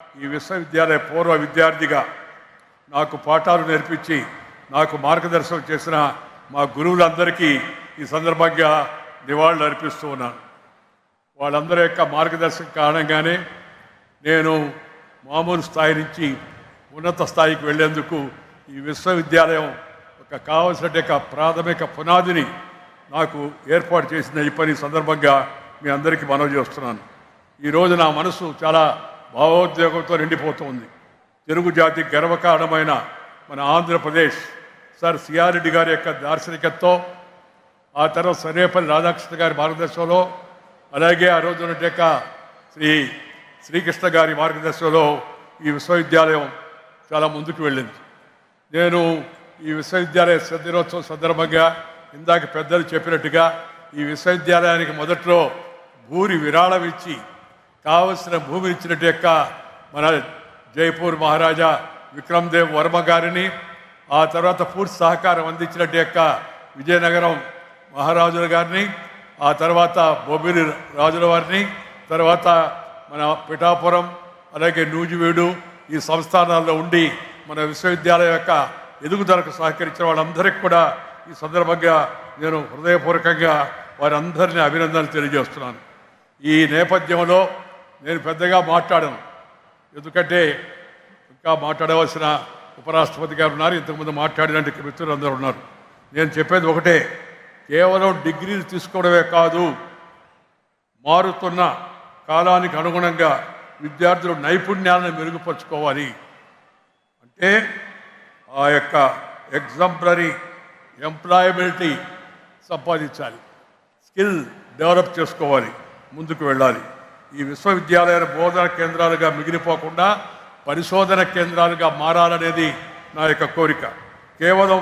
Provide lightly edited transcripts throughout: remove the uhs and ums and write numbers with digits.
ఈ విశ్వవిద్యాలయ పూర్వ విద్యార్థిగా నాకు పాఠాలు నేర్పించి నాకు మార్గదర్శనం చేసిన మా గురువులందరికీ ఈ సందర్భంగా నివాళులు అర్పిస్తూ ఉన్నాను. వాళ్ళందరి యొక్క మార్గదర్శనం కారణంగానే నేను మామూలు స్థాయి నుంచి ఉన్నత స్థాయికి వెళ్లేందుకు ఈ విశ్వవిద్యాలయం ఒక కావలసిన ప్రాథమిక పునాదిని నాకు ఏర్పాటు చేసిన ఈ పని సందర్భంగా మీ అందరికీ మనవి చేస్తున్నాను. ఈరోజు నా మనసు చాలా భావోద్వేగంతో నిండిపోతుంది. తెలుగు జాతి గర్వకారణమైన మన ఆంధ్రప్రదేశ్ సార్ సిఆర్ రెడ్డి గారి యొక్క దార్శనికతతో, ఆ తర్వాత సర్వేపల్లి రాధాకృష్ణ గారి మార్గదర్శనంలో, అలాగే ఆ రోజు శ్రీకృష్ణ గారి మార్గదర్శనంలో ఈ విశ్వవిద్యాలయం చాలా ముందుకు వెళ్ళింది. నేను ఈ విశ్వవిద్యాలయ దినోత్సవం సందర్భంగా ఇందాక పెద్దలు చెప్పినట్టుగా ఈ విశ్వవిద్యాలయానికి మొదట్లో భూరి విరాళం ఇచ్చి కావలసిన భూమిని ఇచ్చినట్టు యొక్క మన జైపూర్ మహారాజా విక్రమ్ దేవ్ వర్మ గారిని, ఆ తర్వాత పూర్తి సహకారం అందించినట్టు యొక్క విజయనగరం మహారాజుల గారిని, ఆ తర్వాత బొబ్బిలి రాజుల వారిని, తర్వాత మన పిఠాపురం, అలాగే నూజివీడు ఈ సంస్థానాల్లో ఉండి మన విశ్వవిద్యాలయం యొక్క ఎదుగుదలకు సహకరించిన వాళ్ళందరికీ కూడా ఈ సందర్భంగా నేను హృదయపూర్వకంగా వారందరినీ అభినందనలు తెలియజేస్తున్నాను. ఈ నేపథ్యంలో నేను పెద్దగా మాట్లాడను, ఎందుకంటే ఇంకా మాట్లాడవలసిన ఉపరాష్ట్రపతి గారు ఉన్నారు, ఇంతకుముందు మాట్లాడినట్టు మిత్రులు అందరూ ఉన్నారు. నేను చెప్పేది ఒకటే, కేవలం డిగ్రీలు తీసుకోవడమే కాదు, మారుతున్న కాలానికి అనుగుణంగా విద్యార్థులు నైపుణ్యాలను మెరుగుపరుచుకోవాలి. అంటే ఆ యొక్క ఎగ్జాంపులరీ ఎంప్లాయబిలిటీ సంపాదించాలి, స్కిల్ డెవలప్ చేసుకోవాలి, ముందుకు వెళ్ళాలి. ఈ విశ్వవిద్యాలయాల బోధన కేంద్రాలుగా మిగిలిపోకుండా పరిశోధన కేంద్రాలుగా మారాలనేది నా యొక్క కోరిక. కేవలం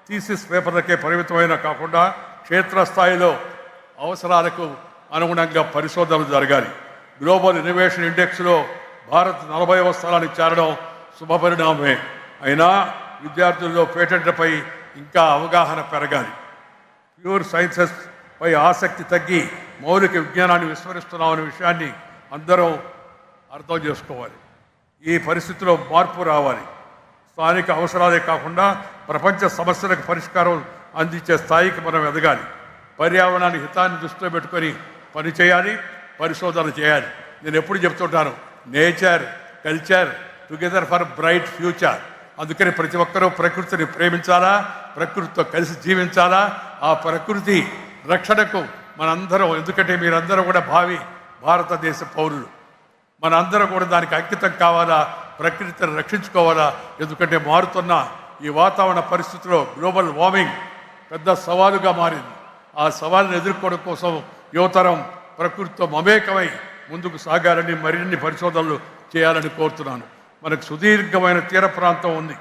థీసిస్ పేపర్లకే పరిమితమైన కాకుండా క్షేత్రస్థాయిలో అవసరాలకు అనుగుణంగా పరిశోధనలు జరగాలి. గ్లోబల్ ఇన్నోవేషన్ ఇండెక్స్లో భారత్ 40వ స్థానానికి చేరడం శుభపరిణామమే. అయినా విద్యార్థుల్లో పేటెంట్లపై ఇంకా అవగాహన పెరగాలి. ప్యూర్ సైన్సెస్ పై ఆసక్తి తగ్గి మౌలిక విజ్ఞానాన్ని విస్మరిస్తున్నామనే విషయాన్ని అందరం అర్థం చేసుకోవాలి. ఈ పరిస్థితిలో మార్పు రావాలి. స్థానిక అవసరాలే కాకుండా ప్రపంచ సమస్యలకు పరిష్కారం అందించే స్థాయికి మనం ఎదగాలి. పర్యావరణాన్ని హితాన్ని దృష్టిలో పెట్టుకొని పని చేయాలి, పరిశోధన చేయాలి. నేను ఎప్పుడు చెప్తుంటాను, nature culture together for bright future. అందుకని ప్రతి ఒక్కరూ ప్రకృతిని ప్రేమించాలా, ప్రకృతితో కలిసి జీవించాలా. ఆ ప్రకృతి రక్షణకు మనందరం, ఎందుకంటే మీరందరూ కూడా భావి భారతదేశ పౌరులు, మనందరం కూడా దానికి అంకితం కావాలా, ప్రకృతిని రక్షించుకోవాలా. ఎందుకంటే మారుతున్న ఈ వాతావరణ పరిస్థితిలో గ్లోబల్ వార్మింగ్ పెద్ద సవాలుగా మారింది. ఆ సవాలును ఎదుర్కోవడం కోసం యువతరం ప్రకృతితో మమేకమై ముందుకు సాగాలని, మరిన్ని పరిశోధనలు చేయాలని కోరుతున్నాను. మనకు సుదీర్ఘమైన తీర ప్రాంతం ఉంది.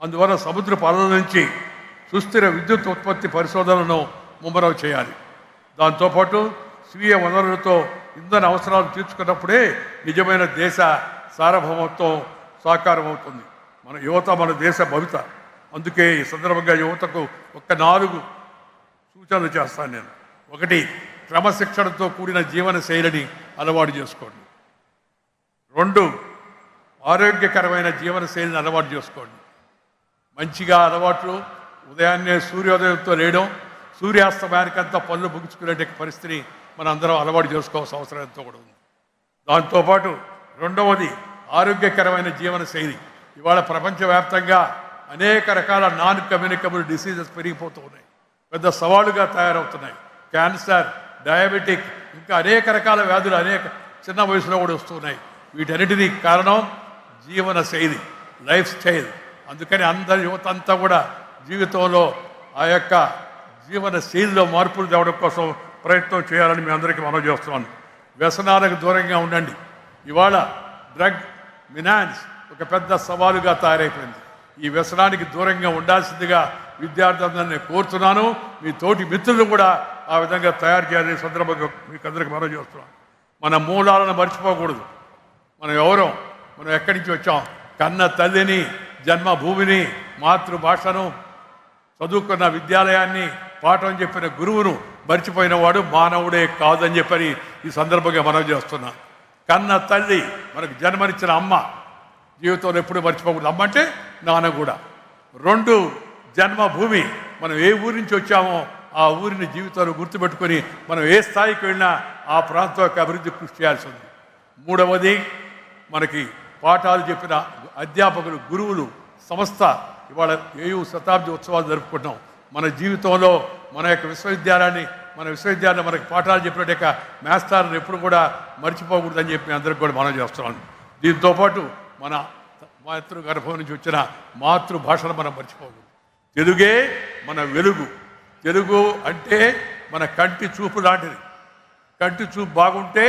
అందువల్ల సముద్రపు అలల నుంచి సుస్థిర విద్యుత్ ఉత్పత్తి పరిశోధనలను ముమ్మరం చేయాలి. దాంతోపాటు స్వీయ వనరులతో ఇంధన అవసరాలు తీర్చుకున్నప్పుడే నిజమైన దేశ సార్వభౌమత్వం సాకారం అవుతుంది. మన యువత మన దేశ భవిత. అందుకే ఈ సందర్భంగా యువతకు 4 సూచనలు చేస్తాను నేను. 1, క్రమశిక్షణతో కూడిన జీవన శైలిని అలవాటు చేసుకోండి. 2, ఆరోగ్యకరమైన జీవన శైలిని అలవాటు చేసుకోండి. మంచిగా అలవాట్లు, ఉదయాన్నే సూర్యోదయంతో లేయడం, సూర్యాస్తమయానికంతా పళ్ళు ముగించుకునే పరిస్థితిని మనం అందరం అలవాటు చేసుకోవాల్సిన అవసరం ఎంతో కూడా ఉంది. దాంతోపాటు 2వది ఆరోగ్యకరమైన జీవన శైలి. ఇవాళ ప్రపంచవ్యాప్తంగా అనేక రకాల నాన్ కమ్యూనికబుల్ డిసీజెస్ పెరిగిపోతూ ఉన్నాయి, పెద్ద సవాలుగా తయారవుతున్నాయి. క్యాన్సర్, డయాబెటిక్, ఇంకా అనేక రకాల వ్యాధులు అనేక చిన్న వయసులో కూడా వస్తున్నాయి. వీటన్నిటినీ కారణం జీవన శైలి, లైఫ్ స్టైల్. అందుకని అందరి యువత అంతా కూడా జీవితంలో ఆ యొక్క జీవన శైలిలో మార్పులు తేవడం కోసం ప్రయత్నం చేయాలని మీ అందరికీ మనవి చేస్తున్నాను. వ్యసనాలకు దూరంగా ఉండండి. ఇవాళ డ్రగ్ మినాన్స్ ఒక పెద్ద సవాలుగా తయారైపోయింది. ఈ వ్యసనానికి దూరంగా ఉండాల్సిందిగా విద్యార్థులందరినీ కోరుతున్నాను. మీ తోటి మిత్రులు కూడా ఆ విధంగా తయారు చేయాలని సందర్భంగా మీకు అందరికీ మనవి చేస్తున్నాను. మన మూలాలను మర్చిపోకూడదు. మనం ఎవరో, మనం ఎక్కడి నుంచి వచ్చాం, కన్న తల్లిని, జన్మభూమిని, మాతృభాషను, చదువుకున్న విద్యాలయాన్ని, పాఠం చెప్పిన గురువును మర్చిపోయిన వాడు మానవుడే కాదని చెప్పని ఈ సందర్భంగా మనవి చేస్తున్నాను. కన్న తల్లి, మనకు జన్మనిచ్చిన అమ్మ జీవితంలో ఎప్పుడు మర్చిపోకూడదు. అమ్మ అంటే నాన్న కూడా. 2 జన్మభూమి, మనం ఏ ఊరి నుంచి వచ్చామో ఆ ఊరిని జీవితంలో గుర్తుపెట్టుకొని మనం ఏ స్థాయికి వెళ్ళినా ఆ ప్రాంతం యొక్క అభివృద్ధి కృషి చేయాల్సి ఉంది. 3వది, మనకి పాఠాలు చెప్పిన అధ్యాపకులు, గురువులు, సంస్థ. ఇవాళ 7వ శతాబ్ది ఉత్సవాలు జరుపుకుంటున్నాం. మన జీవితంలో మన యొక్క విశ్వవిద్యాలయం మనకి పాఠాలు చెప్పినట్టు మాస్టర్లు ఎప్పుడు కూడా మర్చిపోకూడదని చెప్పి అందరికి కూడా మనం చేస్తున్నాం. దీంతోపాటు మన మాతృ గర్భం నుంచి వచ్చిన మాతృభాషను మనం మర్చిపోకూడదు. తెలుగే మన వెలుగు. తెలుగు అంటే మన కంటి చూపు లాంటిది. కంటి చూపు బాగుంటే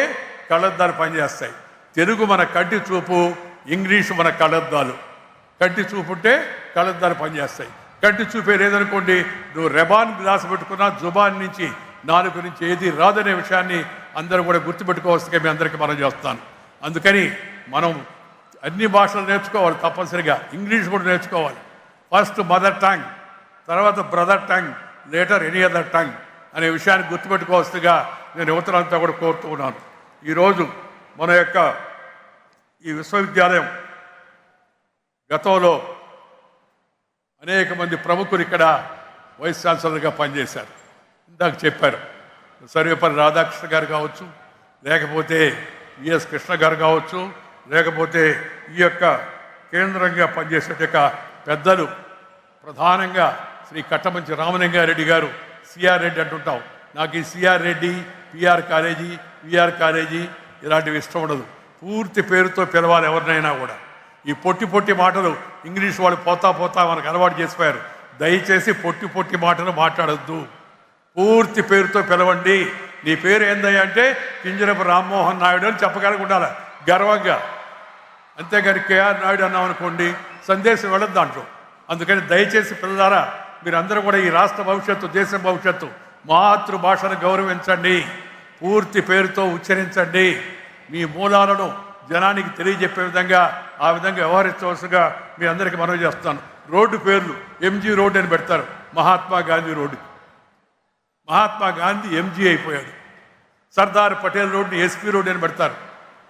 కళ్ళద్దాలు పనిచేస్తాయి. తెలుగు మన కంటి చూపు, ఇంగ్లీషు మన కళ్ళద్దాలు. కంటి చూపు ఉంటే కళ్ళద్దాలు పనిచేస్తాయి. కంటి చూపే లేదనుకోండి, నువ్వు రెబాన్ గ్లాస్ పెట్టుకున్నా జుబాన్ నుంచి నాలుగు నుంచి ఏది రాదనే విషయాన్ని అందరూ కూడా గుర్తుపెట్టుకోవాల్సిందిగా మీ అందరికీ మనం చేస్తాను. అందుకని మనం అన్ని భాషలు నేర్చుకోవాలి తప్పనిసరిగా. ఇంగ్లీష్ కూడా నేర్చుకోవాలి. ఫస్ట్ మదర్ టంగ్, తర్వాత brother tongue, later any other tongue అనే విషయాన్ని గుర్తుపెట్టుకోవాల్సిందిగా నేను యువతలంతా కూడా కోరుతూ ఉన్నాను. ఈరోజు మన యొక్క ఈ విశ్వవిద్యాలయం గతంలో అనేక మంది ప్రముఖులు ఇక్కడ వైస్ ఛాన్సలర్గా పనిచేశారు. ఇందాక చెప్పారు, సర్వేపల్లి రాధాకృష్ణ గారు కావచ్చు, లేకపోతే విఎస్ కృష్ణ గారు కావచ్చు, లేకపోతే ఈ యొక్క కేంద్రంగా పనిచేసే పెద్దలు, ప్రధానంగా శ్రీ కట్టమంచి రామలింగారెడ్డి గారు, సిఆర్ రెడ్డి అంటుంటాం. నాకు ఈ C R Reddy, P R college, V R college ఇలాంటివి ఇష్టం ఉండదు. పూర్తి పేరుతో పిలవాలి ఎవరినైనా కూడా. ఈ పొట్టి మాటలు ఇంగ్లీష్ వాళ్ళు పోతా మనకు అలవాటు చేసిపోయారు. దయచేసి పొట్టి మాటలు మాట్లాడద్దు. పూర్తి పేరుతో పిలవండి. నీ పేరు ఏందయ్యా అంటే కింజరపు రామ్మోహన్ నాయుడు అని చెప్పగలిగి ఉండాలి గర్వంగా. అంతేగాని కేఆర్ నాయుడు అన్నాం అనుకోండి, సందేశం వెళ్ళదు దాంట్లో. అందుకని దయచేసి పిల్లలారా, మీరందరూ కూడా ఈ రాష్ట్ర భవిష్యత్తు, దేశం భవిష్యత్తు, మాతృభాషను గౌరవించండి. పూర్తి పేరుతో ఉచ్చరించండి. మీ మూలాలను జనానికి తెలియజెప్పే విధంగా ఆ విధంగా వ్యవహరించవలసిగా మీ అందరికీ మనవి చేస్తాను. రోడ్డు పేర్లు ఎంజీ రోడ్ అని పెడతారు. మహాత్మా గాంధీ రోడ్డు, మహాత్మా గాంధీ ఎంజీ అయిపోయాడు. సర్దార్ పటేల్ రోడ్ని ఎస్పీ రోడ్ అని పెడతారు.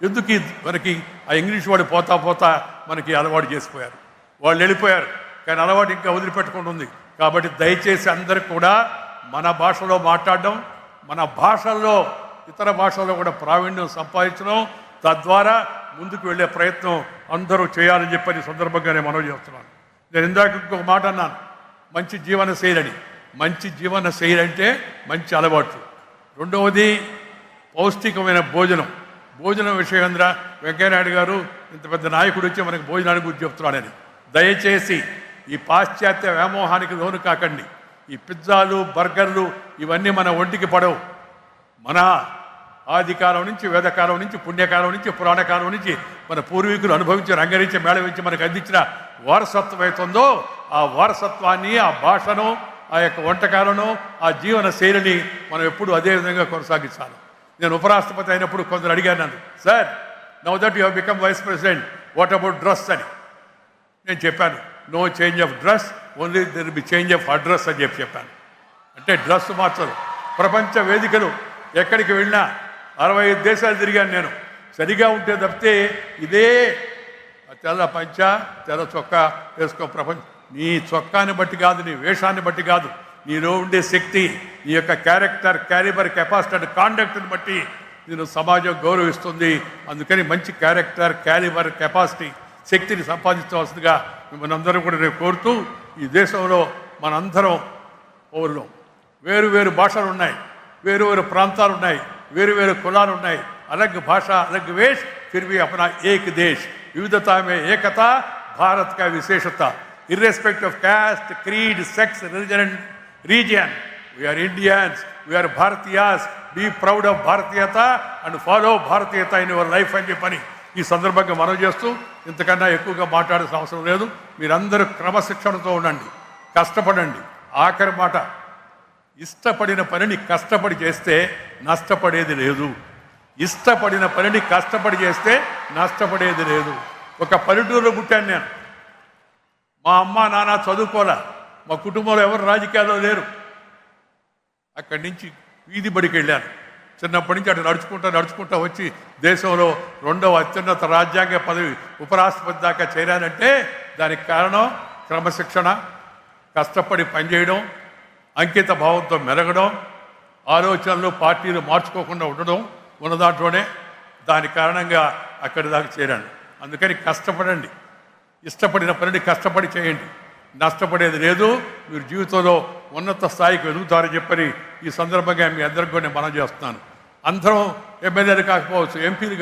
ఎందుకు మనకి ఆ ఇంగ్లీష్ వాడు పోతా మనకి అలవాటు చేసిపోయారు. వాళ్ళు వెళ్ళిపోయారు, కానీ అలవాటు ఇంకా వదిలిపెట్టుకుంటూ ఉంది. కాబట్టి దయచేసి అందరికి కూడా మన భాషలో మాట్లాడడం, మన భాషల్లో ఇతర భాషల్లో కూడా ప్రావీణ్యం సంపాదించడం, తద్వారా ముందుకు వెళ్ళే ప్రయత్నం అందరూ చేయాలని చెప్పని సందర్భంగా నేను మనవి చేస్తున్నాను. నేను ఇందాక ఇంకొక మాట అన్నాను, మంచి జీవన శైలి. మంచి జీవన శైలి అంటే మంచి అలవాట్లు. రెండవది పౌష్టికమైన భోజనం విషయంలో వెంకయ్యనాయుడు గారు ఇంత పెద్ద నాయకుడు వచ్చి మనకి భోజనానికి గురించి చెప్తున్నాడని. దయచేసి ఈ పాశ్చాత్య వ్యామోహానికి లోను కాకండి. ఈ పిజ్జాలు, బర్గర్లు ఇవన్నీ మన ఒంటికి పడవు. మన ఆదికాలం నుంచి, వేదకాలం నుంచి, పుణ్యకాలం నుంచి, పురాణకాలం నుంచి మన పూర్వీకులు అనుభవించి, రంగరించి, మేళవించి మనకు అందించిన వారసత్వం అవుతుందో ఆ వారసత్వాన్ని, ఆ భాషను, ఆ యొక్క వంటకాలను, ఆ జీవన శైలిని మనం ఎప్పుడు అదే విధంగా కొనసాగించాలి. నేను ఉపరాష్ట్రపతి అయినప్పుడు కొందరు అడిగాను నన్ను, sir now that you have become vice president, what about dress అని. నేను చెప్పాను, no change of dress, only there be change of address అని చెప్పాను. అంటే డ్రెస్ మార్చదు. ప్రపంచ వేదికలు ఎక్కడికి వెళ్ళినా 65 దేశాలు తిరిగాను నేను. సరిగా ఉంటే తప్పితే ఇదే తెల్ల పంచ, తెల్ల చొక్కా వేసుకో. ప్రపంచం నీ చొక్కాని బట్టి కాదు, నీ వేషాన్ని బట్టి కాదు, నీలో ఉండే శక్తి, నీ యొక్క క్యారెక్టర్, క్యాలిబర్, కెపాసిటీ అండ్ కాండక్ట్ని బట్టి నేను సమాజం గౌరవిస్తుంది. అందుకని మంచి క్యారెక్టర్, క్యాలిబర్, కెపాసిటీ, శక్తిని సంపాదించవలసిందిగా మిమ్మల్ని అందరూ కూడా నేను కోరుతూ, ఈ దేశంలో మనందరం పౌరులు, వేరు భాషలు ఉన్నాయి, వేరు ప్రాంతాలు ఉన్నాయి, వేరు కులాలు ఉన్నాయి. अलग भाषा, अलग वेश, फिर भी अपना एक देश. विविधता में एकता भारत का विशेषता. इर्रेस्पेक्ट of caste, creed, sex, religion and region, we are Indians, we are Bharatiyas. Be proud of Bharatiyata and follow Bharatiyata in your life అని చెప్పని ఈ సందర్భంగా మనం చేస్తూ, ఇంతకన్నా ఎక్కువగా మాట్లాడాల్సిన అవసరం లేదు. మీరందరూ క్రమశిక్షణతో ఉండండి, కష్టపడండి. ఆఖరి మాట, ఇష్టపడిన పనిని కష్టపడి చేస్తే నష్టపడేది లేదు. ఇష్టపడిన పనిని కష్టపడి చేస్తే నష్టపడేది లేదు. ఒక పల్లెటూరులో పుట్టాను నేను. మా అమ్మ నాన్న చదువుకోలే, మా కుటుంబంలో ఎవరు రాజకీయాల్లో లేరు. అక్కడి నుంచి వీధి బడికి వెళ్ళాను. చిన్నప్పటి నుంచి అటు నడుచుకుంటూ వచ్చి దేశంలో 2వ అత్యున్నత రాజ్యాంగ పదవి ఉపరాష్ట్రపతి దాకా చేరానంటే దానికి కారణం క్రమశిక్షణ, కష్టపడి పనిచేయడం, అంకిత భావంతో మెలగడం, ఆలోచనలు పార్టీలు మార్చుకోకుండా ఉండడం ఉన్న దాంట్లోనే దాని కారణంగా అక్కడి దాకా చేరాను. అందుకని కష్టపడండి, ఇష్టపడిన పనిని కష్టపడి చేయండి, నష్టపడేది లేదు. మీరు జీవితంలో ఉన్నత స్థాయికి ఎదుగుతారని చెప్పని ఈ సందర్భంగా మీ అందరికీ కూడా నేను మనం చేస్తున్నాను. అందరం ఎమ్మెల్యేలు కాకపోవచ్చు, ఎంపీలు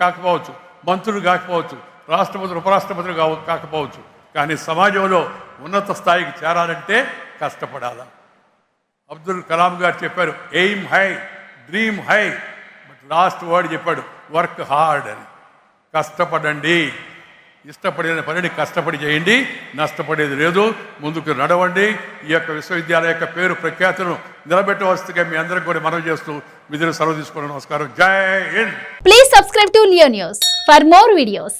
కాకపోవచ్చు, మంత్రులు కాకపోవచ్చు, రాష్ట్రపతులు ఉపరాష్ట్రపతులు కాకపోవచ్చు, కానీ సమాజంలో ఉన్నత స్థాయికి చేరాలంటే కష్టపడాలా. అబ్దుల్ కలాం గారు చెప్పారు, aim high, dream high, but last word చెప్పాడు, వర్క్ హార్డ్ అని. కష్టపడండి, ఇష్టపడిన పనిని కష్టపడి చేయండి, నష్టపడేది లేదు. ముందుకు నడవండి. ఈ యొక్క విశ్వవిద్యాలయం యొక్క పేరు ప్రఖ్యాతులను నిలబెట్టవలసిందిగా మీ అందరికీ కూడా మనవి చేస్తూ మీ దగ్గర సెలవు తీసుకుని నమస్కారం. జై Hind. Please subscribe to Leo news for more videos.